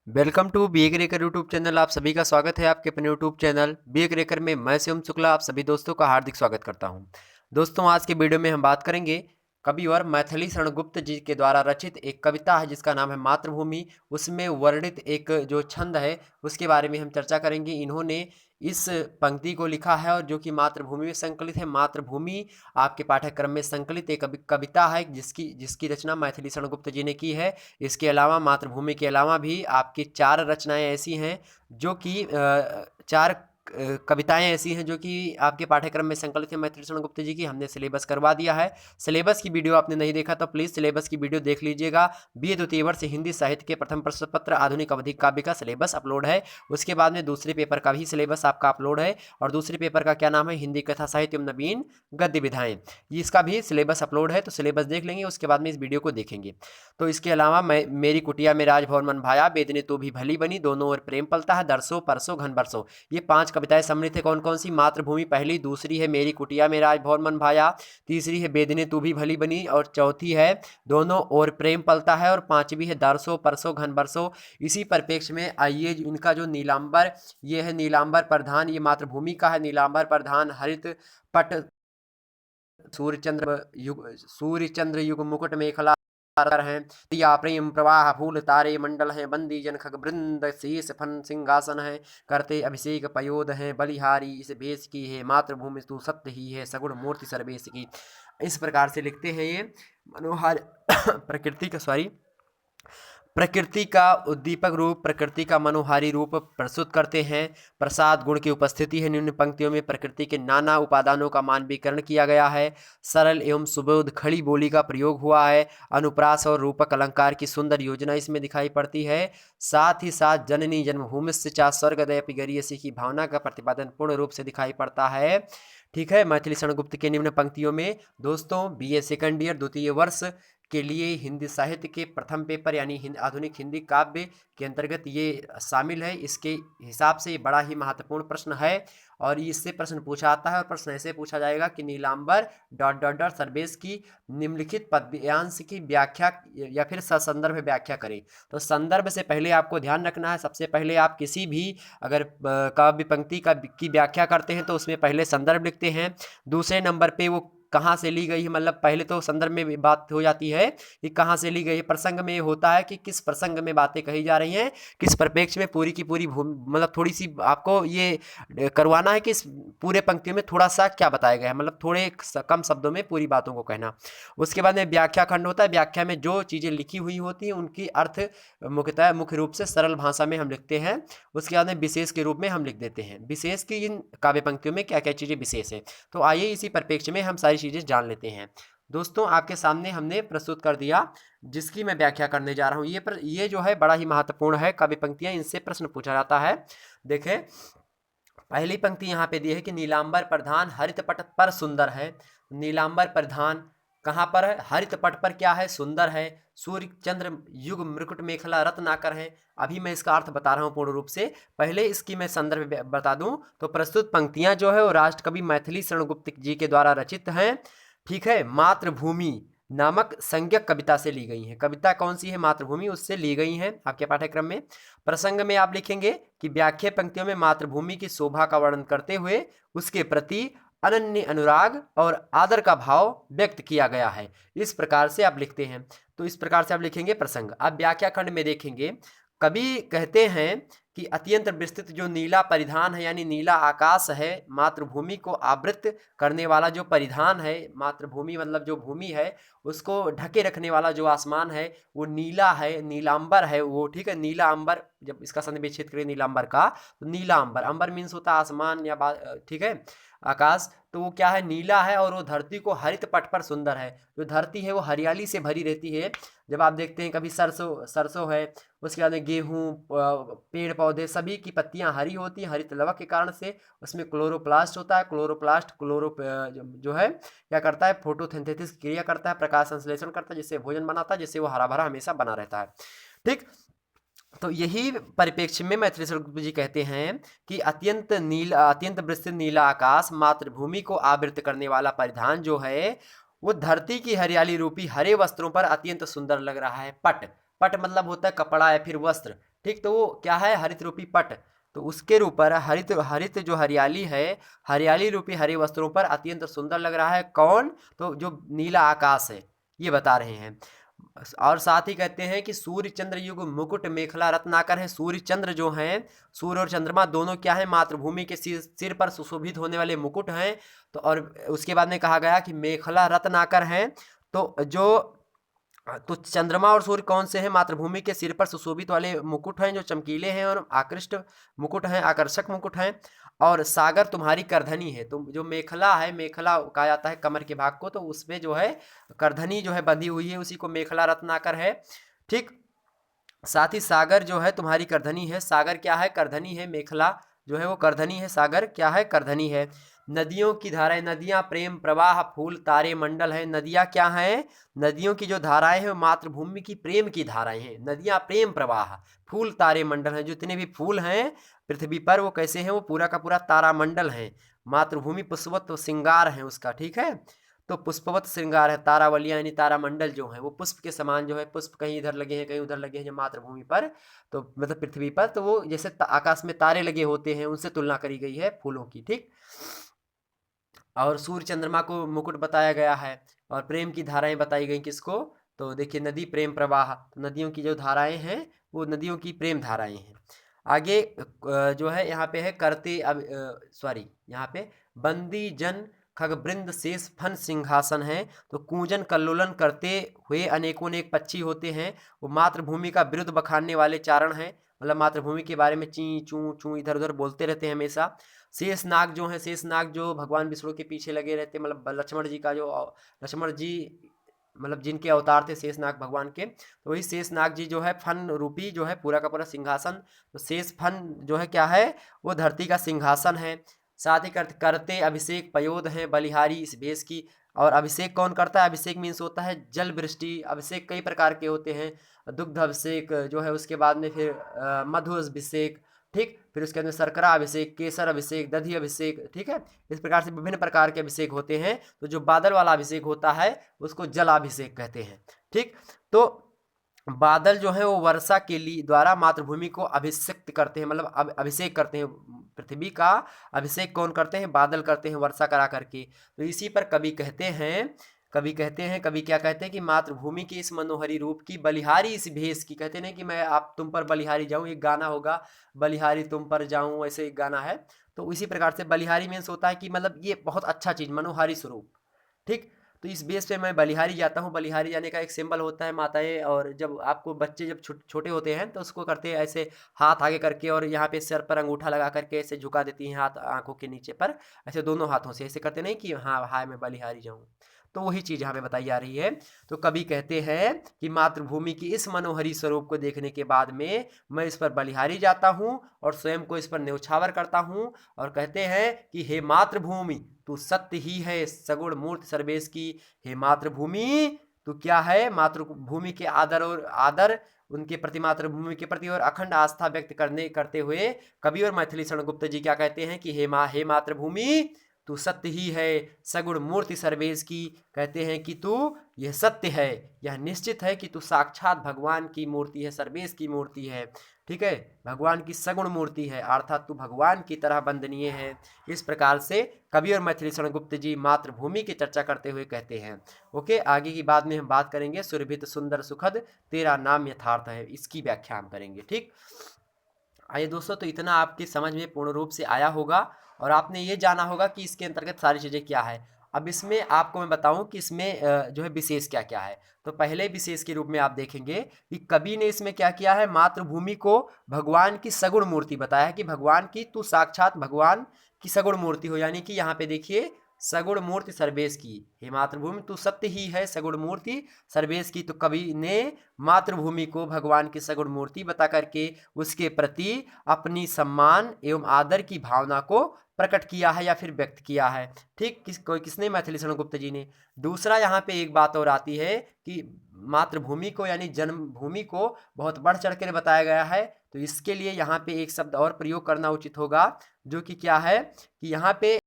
Welcome to B A Cracker YouTube channel. आप सभी का स्वागत है आपके अपने YouTube channel B A Cracker में। मैं शिवम शुक्ला आप सभी दोस्तों का हार्दिक स्वागत करता हूं। दोस्तों, आज के वीडियो में हम बात करेंगे कवि और मैथिली शरण गुप्त जी के द्वारा रचित एक कविता है जिसका नाम है मातृभूमि। उसमें वर्णित एक जो छंद है उसके बारे में हम चर्चा करेंगे। इन्होंने इस पंक्ति को लिखा है और जो कि मातृभूमि में संकलित है। मातृभूमि आपके पाठ्यक्रम में संकलित एक कविता है जिसकी जिसकी रचना मैथिली शरण गुप्त जी ने की है। इसके अलावा मातृभूमि के अलावा भी आपकी 4 रचनाएँ ऐसी हैं जो कि 4 कविताएँ ऐसी हैं जो कि आपके पाठ्यक्रम में संकलित है मैथिली शरण गुप्त जी की। हमने सिलेबस करवा दिया है। सिलेबस की वीडियो आपने नहीं देखा तो प्लीज़ सिलेबस की वीडियो देख लीजिएगा। बीए द्वितीय वर्ष हिंदी साहित्य के प्रथम प्रश्न पत्र आधुनिक अवधि काव्य का सिलेबस अपलोड है। उसके बाद में दूसरे पेपर का भी सिलेबस आपका अपलोड है और दूसरे पेपर का क्या नाम है, हिंदी कथा साहित्य एवं नवीन गद्य विधाएँ। इसका भी सिलेबस अपलोड है, तो सिलेबस देख लेंगे, उसके बाद में इस वीडियो को देखेंगे। तो इसके अलावा मैं मेरी कुटिया में राजभवन मन भाया, बेदने तो भी भली बनी, दोनों ओर प्रेम पलता है, दरसों परसों घन बरसों। ये 5 कविताएं सम्मिलित है। कौन कौन सी? मातृभूमि पहली, दूसरी है मेरी कुटिया में राजभवन मन भाया, तीसरी है बेदने तू भी भली बनी और चौथी है दोनों ओर प्रेम पलता है और पांचवी है दरसों परसों घन बरसों। इसी परिप्रेक्ष्य में आइए इनका जो नीलांबर, ये है नीलांबर प्रधान, ये मातृभूमि का है। नीलांबर प्रधान हरित पट सूर्यचंद्र युग मुकुट मेखला हैं, दिया प्रेम प्रवाह फूल तारे मंडल हैं, बंदी जन खग वृंद शेष फन सिंहासन है, करते अभिषेक पयोध हैं, बलिहारी इस भेष की है, मातृभूमि तू सत्य ही है, सगुण मूर्ति सर्वेश की। इस प्रकार से लिखते हैं ये मनोहर प्रकृति का उद्दीपक रूप, प्रकृति का मनोहारी रूप प्रस्तुत करते हैं। प्रसाद गुण की उपस्थिति है निम्न पंक्तियों में। प्रकृति के नाना उपादानों का मानवीकरण किया गया है। सरल एवं सुबोध खड़ी बोली का प्रयोग हुआ है। अनुप्रास और रूपक अलंकार की सुंदर योजना इसमें दिखाई पड़ती है। साथ ही साथ जननी जन्मभूमिश्च चा स्वर्गदयपि गरीयसी की भावना का प्रतिपादन पूर्ण रूप से दिखाई पड़ता है। ठीक है, मैथिली शरण गुप्त के निम्न पंक्तियों में दोस्तों बीए सेकंड ईयर द्वितीय वर्ष के लिए हिंदी साहित्य के प्रथम पेपर यानी आधुनिक हिंदी काव्य के अंतर्गत ये शामिल है। इसके हिसाब से ये बड़ा ही महत्वपूर्ण प्रश्न है और इससे प्रश्न पूछा आता है और प्रश्न ऐसे पूछा जाएगा कि Nilambar dot dot dot Sarvesh की निम्नलिखित पद्यांश की व्याख्या या फिर ससंदर्भ व्याख्या करें। तो संदर्भ से पहले आपको ध्यान रखना है, सबसे पहले आप किसी भी अगर काव्य पंक्ति की व्याख्या करते हैं तो उसमें पहले संदर्भ लिखते हैं। दूसरे नंबर पे वो कहाँ से ली गई है, मतलब पहले तो संदर्भ में बात हो जाती है कि कहाँ से ली गई है। प्रसंग में होता है कि किस प्रसंग में बातें कही जा रही हैं, किस परिप्रेक्ष्य में पूरी की पूरी मतलब थोड़ी सी आपको ये करवाना है कि इस पूरे पंक्तियों में थोड़ा सा क्या बताया गया है, मतलब थोड़े कम शब्दों में पूरी बातों को कहना। उसके बाद में व्याख्या खंड होता है। व्याख्या में जो चीज़ें लिखी हुई होती हैं उनकी अर्थ मुख्य रूप से सरल भाषा में हम लिखते हैं। उसके बाद में विशेष के रूप में हम लिख देते हैं विशेष की इन काव्य पंक्तियों में क्या क्या चीज़ें विशेष है। तो आइए इसी परिप्रेक्ष्य में हम सारी चीज़ें जान लेते हैं। दोस्तों, आपके सामने हमने प्रस्तुत कर दिया जिसकी मैं व्याख्या करने जा रहा हूँ। ये जो है बड़ा ही महत्वपूर्ण है काव्य पंक्तियाँ, इनसे प्रश्न पूछा जाता है। देखें, पहली पंक्ति यहाँ पे दी है कि नीलांबर प्रधान हरित पट पर सुंदर है। नीलांबर प्रधान कहाँ पर है? हरित पट पर क्या है? सुंदर है। सूर्य चंद्र युग मृकुट मेखला रत्नाकर है। अभी मैं इसका अर्थ बता रहा हूँ पूर्ण रूप से। पहले इसकी मैं संदर्भ बता दूं तो प्रस्तुत पंक्तियां जो है वो राष्ट्रकवि मैथिली शरण गुप्त जी के द्वारा रचित हैं। ठीक है, मातृभूमि नामक संज्ञक कविता से ली गई हैं। कविता कौन सी है? मातृभूमि, उससे ली गई हैं आपके पाठ्यक्रम में। प्रसंग में आप लिखेंगे कि व्याख्या पंक्तियों में मातृभूमि की शोभा का वर्णन करते हुए उसके प्रति अनन्य अनुराग और आदर का भाव व्यक्त किया गया है। इस प्रकार से आप लिखते हैं। तो इस प्रकार से आप लिखेंगे प्रसंग। अब व्याख्या खंड में देखेंगे, कवि कहते हैं कि अत्यंत विस्तृत जो नीला परिधान है यानी नीला आकाश है, मातृभूमि को आवृत करने वाला जो परिधान है, मातृभूमि मतलब जो भूमि है उसको ढके रखने वाला जो आसमान है वो नीला है, नीलांबर है वो। ठीक है, नीला अंबर, जब इसका संक्षेप करें नीलांबर का तो नीला अंबर, अंबर मीन्स होता है आसमान या ठीक है आकाश, तो वो क्या है? नीला है और वो धरती को हरित पट पर सुंदर है। जो धरती है वो हरियाली से भरी रहती है। जब आप देखते हैं कभी सरसों सरसों है, उसके बाद में गेहूँ, पेड़ पौधे सभी की पत्तियां हरी होती हैं हरित लवक के कारण से। उसमें क्लोरोप्लास्ट होता है। क्लोरोप्लास्ट जो है क्या करता है? फोटोसिंथेसिस क्रिया करता है, प्रकाश संश्लेषण करता है, जिससे भोजन बनाता है, जिससे वो हरा भरा हमेशा बना रहता है। ठीक, तो यही परिप्रेक्ष्य में मैथिली शरण गुप्त जी कहते हैं कि अत्यंत विस्तृत नीला आकाश, मातृभूमि को आवृत करने वाला परिधान जो है वो धरती की हरियाली रूपी हरे वस्त्रों पर अत्यंत सुंदर लग रहा है। पट, पट मतलब होता है कपड़ा या फिर वस्त्र। ठीक, तो वो क्या है, हरित रूपी पट। तो उसके ऊपर हरित हरित जो हरियाली है, हरियाली रूपी हरे वस्त्रों पर अत्यंत सुंदर लग रहा है। कौन? तो जो नीला आकाश है, ये बता रहे हैं। और साथ ही कहते हैं कि सूर्य चंद्र युग मुकुट मेखला रत्नाकर है। सूर्य चंद्र जो हैं, सूर्य और चंद्रमा दोनों क्या है, मातृभूमि के सिर पर सुशोभित होने वाले मुकुट हैं। तो और उसके बाद में कहा गया कि मेखला रत्नाकर हैं। तो जो तो चंद्रमा और सूर्य कौन से हैं, मातृभूमि के सिर पर सुशोभित वाले मुकुट हैं, जो चमकीले हैं और आकृष्ट मुकुट हैं, आकर्षक मुकुट हैं। और सागर तुम्हारी करधनी है। तो जो मेखला है, मेखला कहा जाता है कमर के भाग को, तो उसमें जो है करधनी जो है बंधी हुई है, उसी को मेखला रत्नाकर है। ठीक, साथ ही सागर जो है तुम्हारी करधनी है। सागर क्या है, करधनी है। मेखला जो है वो करधनी है, सागर क्या है, करधनी है। नदियों की धाराएं, नदियां प्रेम प्रवाह फूल तारे मंडल है। नदियां क्या हैं, नदियों की जो धाराएं हैं वो मातृभूमि की प्रेम की धाराएं हैं। नदियां प्रेम प्रवाह, फूल तारे मंडल हैं। जितने भी फूल हैं पृथ्वी पर वो कैसे हैं, वो पूरा का पूरा तारामंडल है। मातृभूमि पुष्पवत श्रृंगार है उसका, ठीक है। तो पुष्पवत श्रृंगार है, तारावलियां यानी तारामंडल जो है वो पुष्प के समान जो है, पुष्प कहीं इधर लगे हैं कहीं उधर लगे हैं जो मातृभूमि पर, तो मतलब पृथ्वी पर, तो वो जैसे आकाश में तारे लगे होते हैं उनसे तुलना करी गई है फूलों की। ठीक, और सूर्य चंद्रमा को मुकुट बताया गया है। और प्रेम की धाराएं बताई गई किसको, तो देखिए नदी प्रेम प्रवाह, तो नदियों की जो धाराएं हैं वो नदियों की प्रेम धाराएं हैं। आगे जो है यहाँ पे है करते अब सॉरी यहाँ पे बंदी जन खगवृंद शेष फन सिंहासन है। तो कूजन कल्लोलन करते हुए अनेकों अनेक पक्षी होते हैं। वो मातृभूमि का विरुद्ध बखानने वाले चारण हैं, मतलब मातृभूमि के बारे में ची चू चू इधर उधर बोलते रहते हैं हमेशा। शेष नाग जो है, शेष नाग जो भगवान विष्णु के पीछे लगे रहते हैं, मतलब लक्ष्मण जी का जो लक्ष्मण जी मतलब जिनके अवतार थे शेषनाग भगवान के, तो वही शेषनाग जी जो है फन रूपी जो है पूरा का पूरा सिंहासन। तो शेष फन जो है क्या है, वो धरती का सिंहासन है। साथ ही करते अभिषेक पयोद है बलिहारी इस भेष की। और अभिषेक कौन करता है, अभिषेक मीन्स होता है जल वृष्टि। अभिषेक कई प्रकार के होते हैं, दुग्ध अभिषेक जो है, उसके बाद में फिर मधु अभिषेक, ठीक, फिर उसके अंदर शर्करा अभिषेक, केसर अभिषेक, दधी अभिषेक, ठीक है। इस प्रकार से विभिन्न प्रकार के अभिषेक होते हैं। तो जो बादल वाला अभिषेक होता है उसको जलाभिषेक कहते हैं। ठीक, तो बादल जो है वो वर्षा के लिए द्वारा मातृभूमि को अभिषिक्त करते हैं, मतलब अभिषेक करते हैं। पृथ्वी का अभिषेक कौन करते हैं, बादल करते हैं वर्षा करा करके। तो इसी पर कवि क्या कहते हैं कि मातृभूमि की इस मनोहरी रूप की बलिहारी इस भेष की, कहते नहीं कि मैं आप तुम पर बलिहारी जाऊं, एक गाना होगा बलिहारी तुम पर जाऊं, ऐसे एक गाना है। तो इसी प्रकार से बलिहारी मीन्स होता है कि मतलब ये बहुत अच्छा चीज, मनोहारी स्वरूप। ठीक, तो इस बेस पे मैं बलिहारी जाता हूँ। बलिहारी जाने का एक सिंबल होता है माताएं, और जब आपको बच्चे जब छोटे होते हैं तो उसको करते हैं ऐसे हाथ आगे करके, और यहाँ पे सर पर अंगूठा लगा करके ऐसे झुका देती हैं हाथ आंखों के नीचे पर, ऐसे दोनों हाथों से ऐसे करते नहीं कि हाँ हाय मैं बलिहारी जाऊँ। तो वही चीज़ यहाँ पे बताई जा रही है। तो कवि कहते हैं कि मातृभूमि की इस मनोहरी स्वरूप को देखने के बाद में मैं इस पर बलिहारी जाता हूँ और स्वयं को इस पर न्यौछावर करता हूँ। और कहते हैं कि हे मातृभूमि तू सत्य ही है सगुण मूर्ति सर्वेश की। हे मातृभूमि तू क्या है, मातृभूमि के आदर उनके प्रति, मातृभूमि के प्रति और अखंड आस्था व्यक्त करते हुए कवि और मैथिली शरण गुप्त जी क्या कहते हैं कि हे मातृभूमि तू सत्य ही है सगुण मूर्ति सर्वेश की। कहते हैं कि तू यह सत्य है, यह निश्चित है कि तू साक्षात भगवान की मूर्ति है, सर्वेश की मूर्ति है। ठीक है, भगवान की सगुण मूर्ति है, अर्थात तू भगवान की तरह वंदनीय है। इस प्रकार से कवि और मैथिली शरण गुप्त जी मातृभूमि की चर्चा करते हुए कहते हैं। ओके, आगे की बात में हम बात करेंगे सुरभित सुंदर सुखद तेरा नाम यथार्थ है, इसकी व्याख्या हम करेंगे। ठीक, आइए दोस्तों, तो इतना आपकी समझ में पूर्ण रूप से आया होगा और आपने ये जाना होगा कि इसके अंतर्गत सारी चीज़ें क्या है। अब इसमें आपको मैं बताऊं कि इसमें जो है विशेष क्या क्या है। तो पहले विशेष के रूप में आप देखेंगे कि कवि ने इसमें क्या किया है, मातृभूमि को भगवान की सगुण मूर्ति बताया है कि भगवान की तू साक्षात भगवान की सगुण मूर्ति हो। यानी कि यहाँ पे देखिए सगुण मूर्ति सर्वेश की, हे मातृभूमि तू सत्य ही है सगुण मूर्ति सर्वेश की। तो कवि ने मातृभूमि को भगवान की सगुण मूर्ति बता करके उसके प्रति अपनी सम्मान एवं आदर की भावना को प्रकट किया है या फिर व्यक्त किया है। ठीक, किसने, मैथिली शरण गुप्त जी ने। दूसरा यहाँ पे एक बात और आती है कि मातृभूमि को यानी जन्मभूमि को बहुत बढ़ चढ़ कर बताया गया है। तो इसके लिए यहाँ पे एक शब्द और प्रयोग करना उचित होगा, जो कि क्या है कि यहाँ पे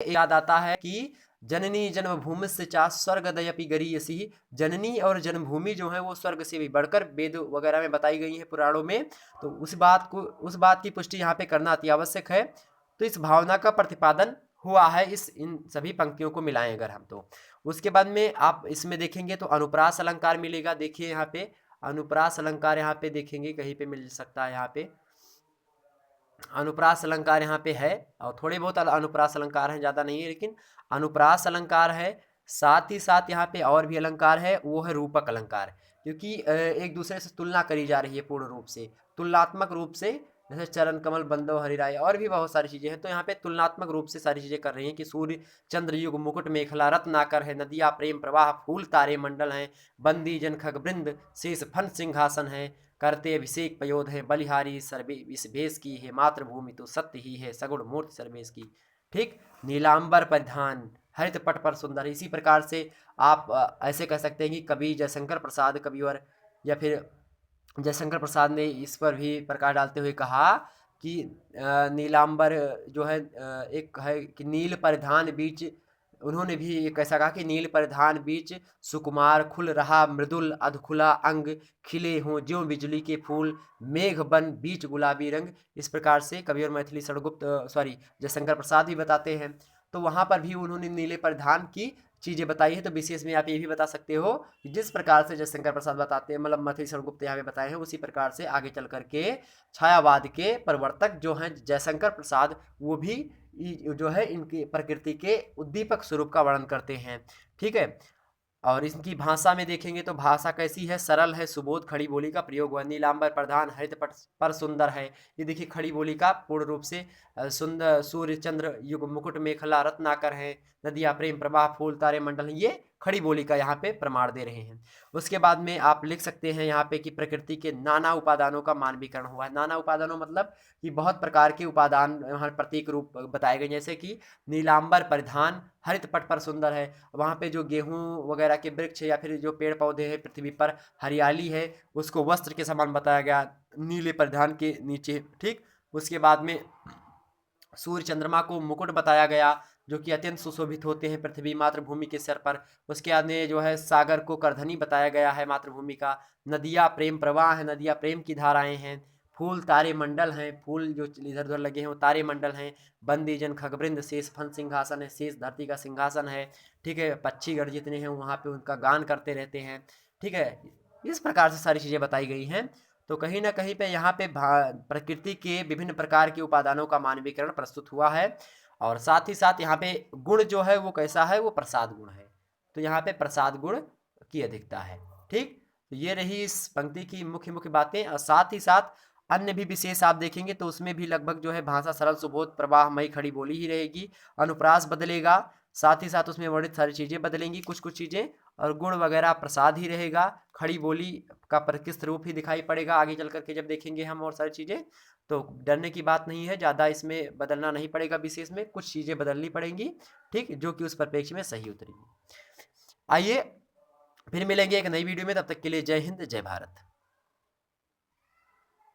याद आता है कि जननी जन्मभूमिश्च चा स्वर्गदयपि गरीयसी। जननी और जन्मभूमि जो है वो स्वर्ग से भी बढ़कर वेद वगैरह में बताई गई है पुराणों में। तो उस बात की पुष्टि यहाँ पे करना अति आवश्यक है। तो इस भावना का प्रतिपादन हुआ है इन सभी पंक्तियों को मिलाएं अगर हम तो। उसके बाद में आप इसमें देखेंगे तो अनुप्रास अलंकार मिलेगा। देखिए यहाँ पे अनुप्रास अलंकार यहाँ पे देखेंगे कहीं पे मिल सकता है। यहाँ पे अनुप्रास अलंकार यहाँ पे है और थोड़े बहुत अनुप्रास अलंकार हैं, ज़्यादा नहीं है, लेकिन अनुप्रास अलंकार है। साथ ही साथ यहाँ पे और भी अलंकार है, वो है रूपक अलंकार, क्योंकि एक दूसरे से तुलना करी जा रही है पूर्ण रूप से, तुलनात्मक रूप से। जैसे चरण कमल बंदो हरिराय और भी बहुत सारी चीज़ें हैं, तो यहाँ पे तुलनात्मक रूप से सारी चीज़ें कर रही हैं कि सूर्य चंद्र युग मुकुट मेखला रत्नाकर है, नदिया प्रेम प्रवाह फूल तारे मंडल हैं, बंदी जन खग वृंद शेष फन सिंहासन है, करते अभिषेक पयोध है, बलिहारी सर्वे इस भेष की है, मातृभूमि तो सत्य ही है, सगुण मूर्ति सर्वेश की। ठीक, नीलांबर परिधान हरित पट पर सुंदर। इसी प्रकार से आप ऐसे कह सकते हैं कि कवि जयशंकर प्रसाद कविवर या फिर जयशंकर प्रसाद ने इस पर भी प्रकाश डालते हुए कहा कि नीलांबर जो है एक है कि नील परिधान बीच, उन्होंने भी एक ऐसा कहा कि नील परिधान बीच सुकुमार खुल रहा मृदुल अधखुला अंग, खिले हों ज्यों बिजली के फूल, मेघ बन बीच गुलाबी रंग। इस प्रकार से कवि और मैथिली षडगुप्त जयशंकर प्रसाद भी बताते हैं। तो वहाँ पर भी उन्होंने नीले परिधान की चीज़ें बताई है। तो विशेष में आप ये भी बता सकते हो कि जिस प्रकार से जयशंकर प्रसाद बताते हैं, मतलब मैथिली षडगुप्त यहाँ पे बताए हैं, उसी प्रकार से आगे चल करके छायावाद के प्रवर्तक जो हैं जयशंकर प्रसाद, वो भी जो है इनकी प्रकृति के उद्दीपक स्वरूप का वर्णन करते हैं। ठीक है, और इनकी भाषा में देखेंगे तो भाषा कैसी है, सरल है, सुबोध खड़ी बोली का प्रयोग हुआ। नीलांबर प्रधान हरित पट पर सुंदर है, ये देखिए खड़ी बोली का पूर्ण रूप से सुंदर सूर्य चंद्र युग मुकुट मेखला रत्नाकर है, नदिया प्रेम प्रवाह फूल तारे मंडल है, ये खड़ी बोली का यहाँ पे प्रमाण दे रहे हैं। उसके बाद में आप लिख सकते हैं यहाँ पे कि प्रकृति के नाना उपादानों का मानवीकरण हुआ है। नाना उपादानों मतलब कि बहुत प्रकार के उपादान यहाँ प्रतीक रूप बताए गए, जैसे कि नीलांबर परिधान हरित पट पर सुंदर है, वहाँ पे जो गेहूँ वगैरह के वृक्ष या फिर जो पेड़ पौधे हैं पृथ्वी पर हरियाली है, उसको वस्त्र के समान बताया गया नीले परिधान के नीचे। ठीक, उसके बाद में सूर्य चंद्रमा को मुकुट बताया गया जो कि अत्यंत सुशोभित होते हैं पृथ्वी मातृभूमि के सिर पर। उसके आगे जो है सागर को करधनी बताया गया है मातृभूमि का। नदियाँ प्रेम प्रवाह है, नदियाँ प्रेम की धाराएं हैं। फूल तारे मंडल हैं, फूल जो इधर उधर लगे हैं वो तारे मंडल हैं। बंदी जन खगवृंद शेष फन सिंहासन है, शेष धरती का सिंहासन है। ठीक है, पक्षीगण जितने हैं वहाँ पे उनका गान करते रहते हैं। ठीक है, इस प्रकार से सारी चीज़ें बताई गई हैं। तो कहीं ना कहीं पे यहाँ पे प्रकृति के विभिन्न प्रकार के उपादानों का मानवीकरण प्रस्तुत हुआ है। और साथ ही साथ यहाँ पे गुण जो है वो कैसा है, वो प्रसाद गुण है। तो यहाँ पे प्रसाद गुण की अधिकता है। ठीक, तो ये रही इस पंक्ति की मुख्य मुख्य बातें। और साथ ही साथ अन्य भी विशेष आप देखेंगे तो उसमें भी लगभग जो है भाषा सरल सुबोध प्रवाहमयी खड़ी बोली ही रहेगी। अनुप्रास बदलेगा, साथ ही साथ उसमें वर्णित सारी चीज़ें बदलेंगी, कुछ कुछ चीज़ें, और गुण वगैरह प्रसाद ही रहेगा। खड़ी बोली का प्रकृष्ट रूप ही दिखाई पड़ेगा आगे चल करके जब देखेंगे हम और सारी चीज़ें। तो डरने की बात नहीं है, ज़्यादा इसमें बदलना नहीं पड़ेगा, विशेष में कुछ चीज़ें बदलनी पड़ेंगी। ठीक, जो कि उस परिप्रेक्ष्य में सही उतरेगी। आइए फिर मिलेंगे एक नई वीडियो में, तब तक के लिए जय हिंद जय भारत।